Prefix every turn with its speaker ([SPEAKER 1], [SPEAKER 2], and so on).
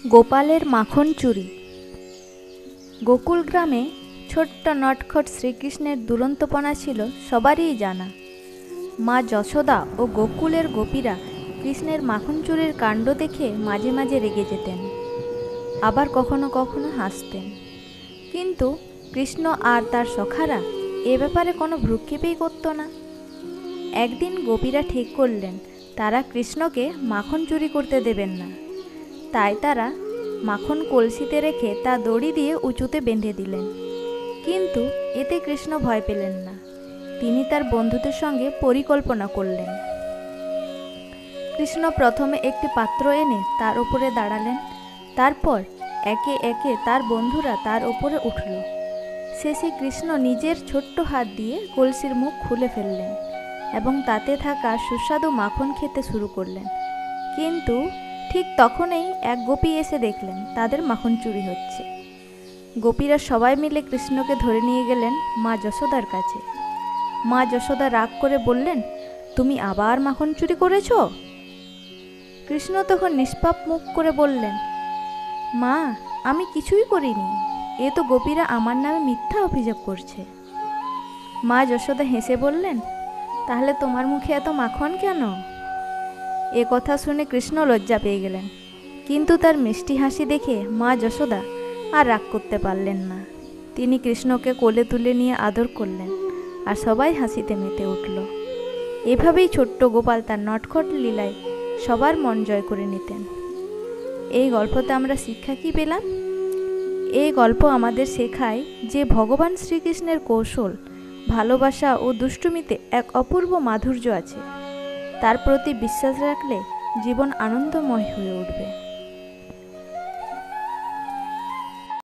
[SPEAKER 1] গোপালের মাখন চুরি। গোকুল গ্রামে ছোট্ট নটখট শ্রীকৃষ্ণের দুরন্তপনা ছিল সবারই জানা। মা যশোদা ও গোকুলের গোপীরা কৃষ্ণের মাখন চুরির কাণ্ড দেখে মাঝে মাঝে রেগে যেতেন, আবার কখনো কখনো হাসতেন। কিন্তু কৃষ্ণ আর তার সখারা এ ব্যাপারে কোনো ভ্রুক্ষেপই করত না। একদিন গোপীরা ঠিক করলেন তারা কৃষ্ণকে মাখন চুরি করতে দেবেন না। তাই তারা মাখন কলসিতে রেখে তা দড়ি দিয়ে উঁচুতে বেঁধে দিলেন। কিন্তু এতে কৃষ্ণ ভয় পেলেন না। তিনি তার বন্ধুদের সঙ্গে পরিকল্পনা করলেন। কৃষ্ণ প্রথমে একটি পাত্র এনে তার উপরে দাঁড়ালেন। তারপর একে একে তার বন্ধুরা তার উপরে উঠল। শেষে কৃষ্ণ নিজের ছোট্ট হাত দিয়ে কলসির মুখ খুলে ফেললেন এবং তাতে থাকা সুস্বাদু মাখন খেতে শুরু করলেন। কিন্তু ঠিক তখনই এক গোপী এসে দেখলেন তাদের মাখন চুরি হচ্ছে। গোপীরা সবাই মিলে কৃষ্ণকে ধরে নিয়ে গেলেন মা যশোদার কাছে। মা যশোদা রাগ করে বললেন, তুমি আবার মাখন চুরি করেছ? কৃষ্ণ তখন নিষ্পাপ মুখ করে বললেন, মা, আমি কিছুই করিনি। এ তো গোপীরা আমার নামে মিথ্যা অভিযোগ করছে। মা যশোদা হেসে বললেন, তাহলে তোমার মুখে এত মাখন কেন? এ কথা শুনে কৃষ্ণ লজ্জা পেয়ে গেলেন। কিন্তু তার মিষ্টি হাসি দেখে মা যশোদা আর রাগ করতে পারলেন না। তিনি কৃষ্ণকে কোলে তুলে নিয়ে আদর করলেন আর সবাই হাসিতে মেতে উঠল। এভাবেই ছোট্ট গোপাল তার নটখট লীলায় সবার মন জয় করে নিতেন। এই গল্পতে আমরা শিক্ষা কি পেলাম? এই গল্প আমাদের শেখায় যে ভগবান শ্রীকৃষ্ণের কৌশল, ভালোবাসা ও দুষ্টুমিতে এক অপূর্ব মাধুর্য আছে। তার প্রতি বিশ্বাস রাখলে জীবন আনন্দময় হয়ে উঠবে।